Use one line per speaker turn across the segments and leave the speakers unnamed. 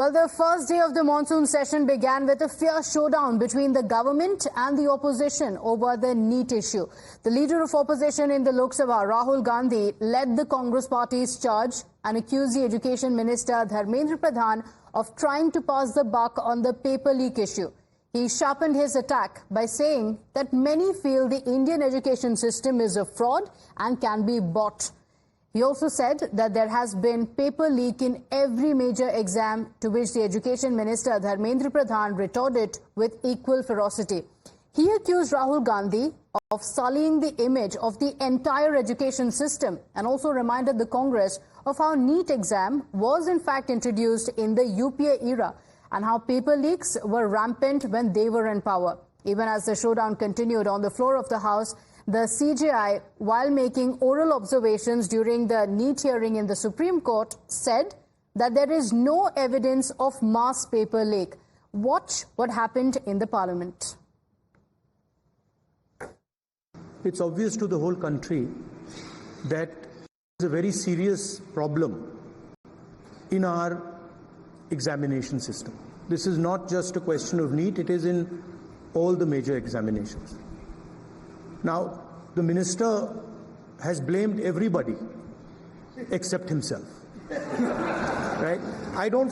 Well, the first day of the monsoon session began with a fierce showdown between the government and the opposition over the NEET issue. The leader of opposition in the Lok Sabha, Rahul Gandhi, led the Congress party's charge and accused the Education Minister Dharmendra Pradhan of trying to pass the buck on the paper leak issue. He sharpened his attack by saying that many feel the Indian education system is a fraud and can be bought. He also said that there has been paper leak in every major exam, to which the Education Minister Dharmendra Pradhan retorted with equal ferocity. He accused Rahul Gandhi of sullying the image of the entire education system and also reminded the Congress of how NEET exam was in fact introduced in the UPA era and how paper leaks were rampant when they were in power. Even as the showdown continued on the floor of the House, the CJI, while making oral observations during the NEET hearing in the Supreme Court, said that there is no evidence of mass paper leak. Watch what happened in the Parliament.
It's obvious to the whole country that there is a very serious problem in our examination system. This is not just a question of NEET, it is in all the major examinations. Now, the minister has blamed everybody except himself. Right? I don't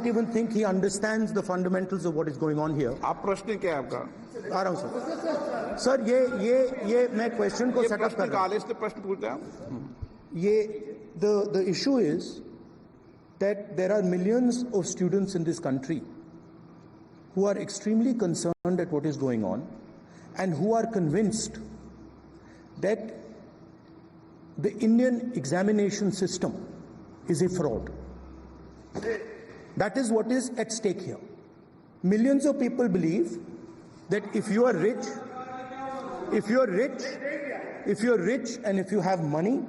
even think he understands the fundamentals of what is going on here.
आप प्रश्न क्या है आपका?
आ रहा हूँ sir. Sir ये मैं question को सेटअप कर रहा हूँ।
इसलिए प्रश्न पूछते हैं।
The issue is that there are millions of students in this country who are extremely concerned at what is going on and who are convinced that the Indian examination system is a fraud. That is what is at stake here. Millions of people believe that if you are rich and if you have money,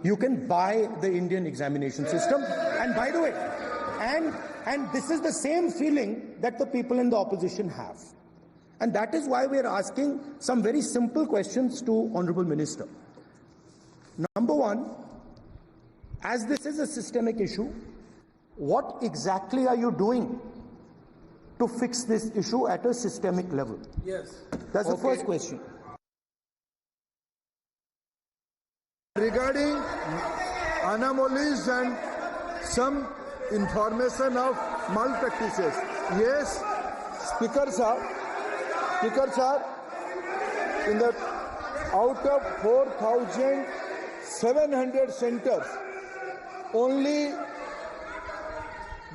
you can buy the Indian examination system. And by the way, and this is the same feeling that the people in the opposition have. And that is why we are asking some very simple questions to Honorable Minister. Number one, as this is a systemic issue, what exactly are you doing to fix this issue at a systemic level?
Yes.
That's the first question.
Regarding anomalies and some information of malpractices, yes, Speaker sir, in the out of 4,700 centers, only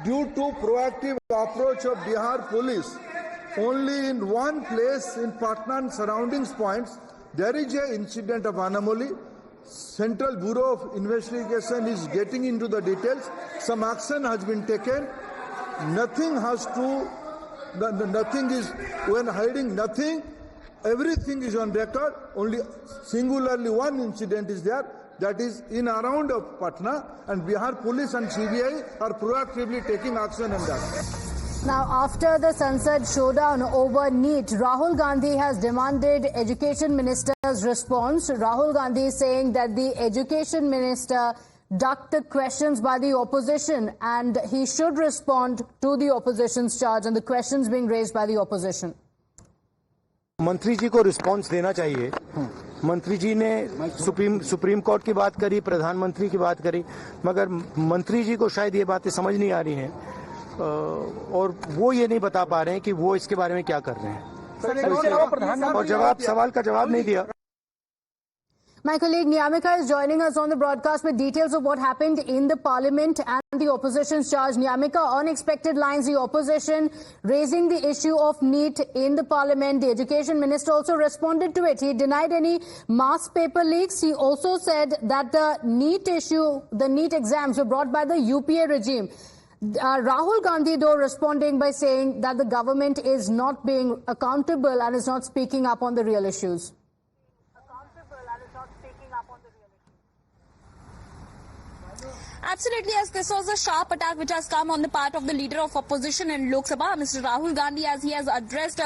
due to proactive approach of Bihar police, only in one place in Patna and surrounding points, there is an incident of anomaly. Central Bureau of Investigation is getting into the details. Some action has been taken. Nothing is, when hiding nothing, everything is on record. Only singularly one incident is there, that is in around of Patna, and Bihar police and CBI are proactively taking action on that.
Now, after the Sansad showdown over NEET, Rahul Gandhi has demanded Education Minister's response. Rahul Gandhi is saying that the Education Minister ducked the questions by the opposition and he should respond to the opposition's charge and the questions being raised by the opposition.
मंत्री जी को response देना चाहिए। मंत्री जी ने supreme court की बात करी, प्रधानमंत्री की बात करी, मगर मंत्री जी को शायद ये बातें समझ नहीं आ रही हैं और वो ये नहीं बता पा रहे हैं कि वो इसके बारे में क्या कर रहे हैं और सवाल का जवाब नहीं दिया।
My colleague Niyamika is joining us on the broadcast with details of what happened in the Parliament and the opposition's charge. Niyamika, on expected lines, the opposition raising the issue of NEET in the Parliament. The Education Minister also responded to it. He denied any mass paper leaks. He also said that the NEET issue, the NEET exams were brought by the UPA regime. Rahul Gandhi, though, responding by saying that the government is not being accountable and is not speaking up on the real issues.
Absolutely, as this was a sharp attack which has come on the part of the leader of opposition in Lok Sabha, Mr. Rahul Gandhi, as he has addressed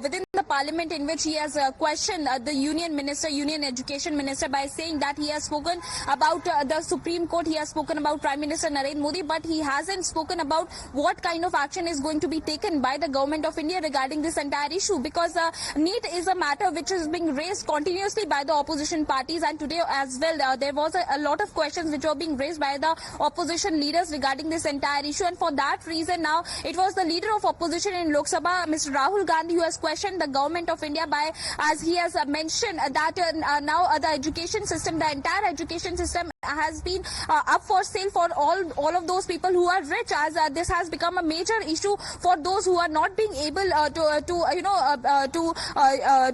within the Parliament, in which he has questioned the Union Education Minister, by saying that he has spoken about the Supreme Court, he has spoken about Prime Minister Narendra Modi, but he hasn't spoken about what kind of action is going to be taken by the government of India regarding this entire issue, because NEET is a matter which is being raised continuously by the opposition parties, and today as well there was a lot of questions which were being raised by the opposition leaders regarding this entire issue. And for that reason, now it was the leader of opposition in Lok Sabha, Mr. Rahul Gandhi, who has questioned the government of India by, as he has mentioned that now the education system, the entire education system has been up for sale for all of those people who are rich, as this has become a major issue for those who are not being able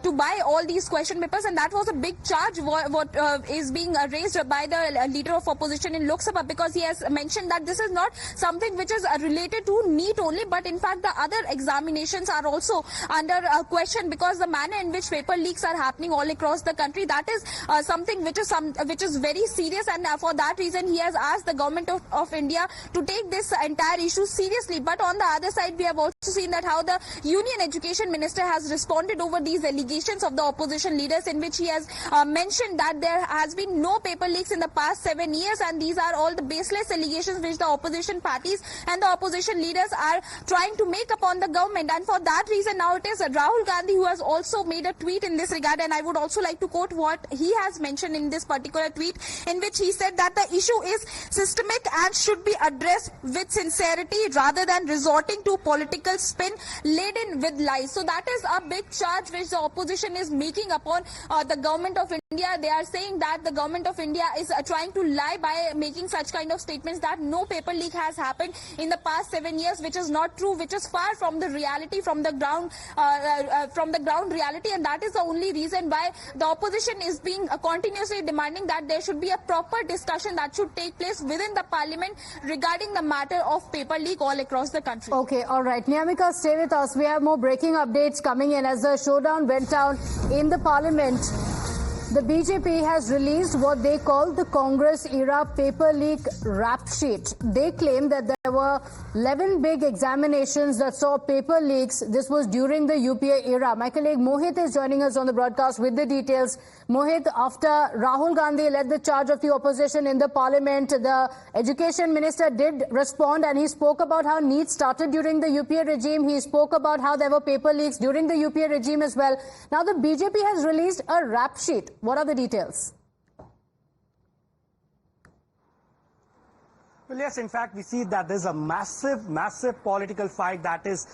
to buy all these question papers. And that was a big charge what is being raised by the leader of opposition in Lok Sabha, because he has mentioned that this is not something which is related to NEET only, but in fact the other examinations are also under question, because the manner in which paper leaks are happening all across the country, that is something which is very serious. And for that reason he has asked the government of India to take this entire issue seriously. But on the other side, we have also seen that how the Union Education Minister has responded over these allegations of the opposition leaders, in which he has mentioned that there has been no paper leaks in the past 7 years, and these are all the baseless allegations which the opposition parties and the opposition leaders are trying to make upon the government. And for that reason, now it is Rahul Gandhi who has also made a tweet in this regard, and I would also like to quote what he has mentioned in this particular tweet, in which he said that the issue is systemic and should be addressed with sincerity rather than resorting to political spin laden with lies. So that is a big charge which the opposition is making upon the government of India. They are saying that the government of India is trying to lie by making such kind of statements that no paper leak has happened in the past 7 years, which is not true, which is far from the reality, from the ground reality. And that is the only reason why the opposition is being continuously demanding that there should be a proper discussion that should take place within the Parliament regarding the matter of paper leak all across the country.
Okay, all right. Niyamika, stay with us. We have more breaking updates coming in as the showdown went down in the Parliament. The BJP has released what they call the Congress-era paper leak rap sheet. They claim that there were 11 big examinations that saw paper leaks. This was during the UPA era. My colleague Mohit is joining us on the broadcast with the details. Mohit, after Rahul Gandhi led the charge of the opposition in the Parliament, the Education Minister did respond, and he spoke about how NEET started during the UPA regime. He spoke about how there were paper leaks during the UPA regime as well. Now the BJP has released a rap sheet. What are the details?
Well, yes, in fact, we see that there's a massive political fight that is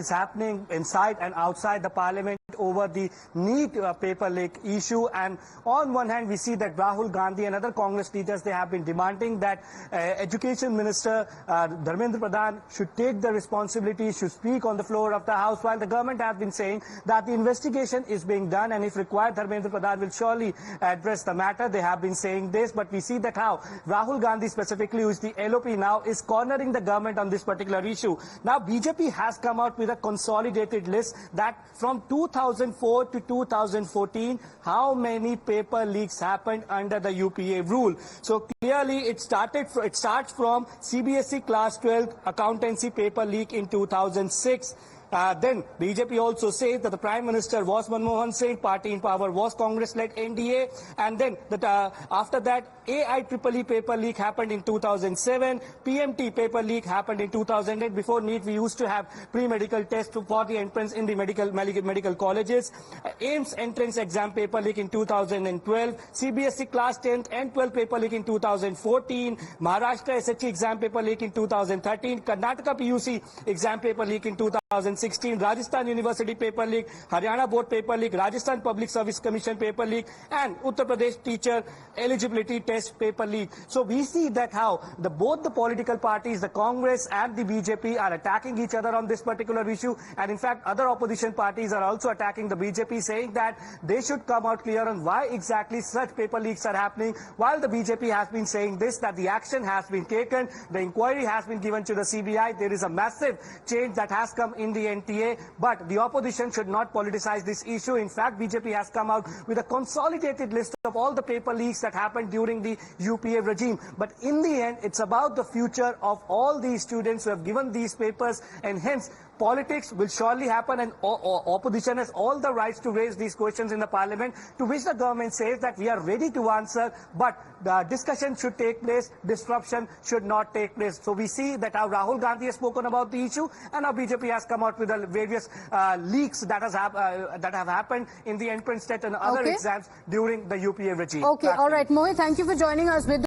happening inside and outside the Parliament over the NEET paper leak issue. And on one hand, we see that Rahul Gandhi and other Congress leaders, they have been demanding that Education Minister Dharmendra Pradhan should take the responsibility, should speak on the floor of the House, while the government has been saying that the investigation is being done, and if required, Dharmendra Pradhan will surely address the matter. They have been saying this, but we see that how Rahul Gandhi specifically, who is the LOP now, is cornering the government on this particular issue. Now, BJP has come out with a consolidated list that from 2004 to 2014, how many paper leaks happened under the UPA rule. So clearly, it starts from CBSE Class 12 accountancy paper leak in 2006. Then BJP also says that the Prime Minister was Manmohan Singh, party in power was Congress-led NDA, and then after that AIEEE paper leak happened in 2007, PMT paper leak happened in 2008. Before NEET, we used to have pre-medical tests for the entrance in the medical colleges. AIMS entrance exam paper leak in 2012, CBSE Class 10 and 12 paper leak in 2014, Maharashtra SHE exam paper leak in 2013, Karnataka PUC exam paper leak in 2016, Rajasthan University paper leak, Haryana Board paper leak, Rajasthan Public Service Commission paper leak, and Uttar Pradesh teacher eligibility test paper leak. So we see that how both the political parties, the Congress and the BJP, are attacking each other on this particular issue, and in fact other opposition parties are also attacking the BJP, saying that they should come out clear on why exactly such paper leaks are happening, while the BJP has been saying this, that the action has been taken, the inquiry has been given to the CBI. There is a massive change that has come in the NTA, but the opposition should not politicize this issue. In fact, BJP has come out with a consolidated list of all the paper leaks that happened during the UPA regime. But in the end, it's about the future of all these students who have given these papers, and hence politics will surely happen, and opposition has all the rights to raise these questions in the parliament, to which the government says that we are ready to answer, but the discussion should take place, disruption should not take place. So we see that how Rahul Gandhi has spoken about the issue, and how BJP has come out with the various leaks that have happened in the entrance test and other exams during the UPA regime.
Okay, all right, Mohit, thank you for joining us with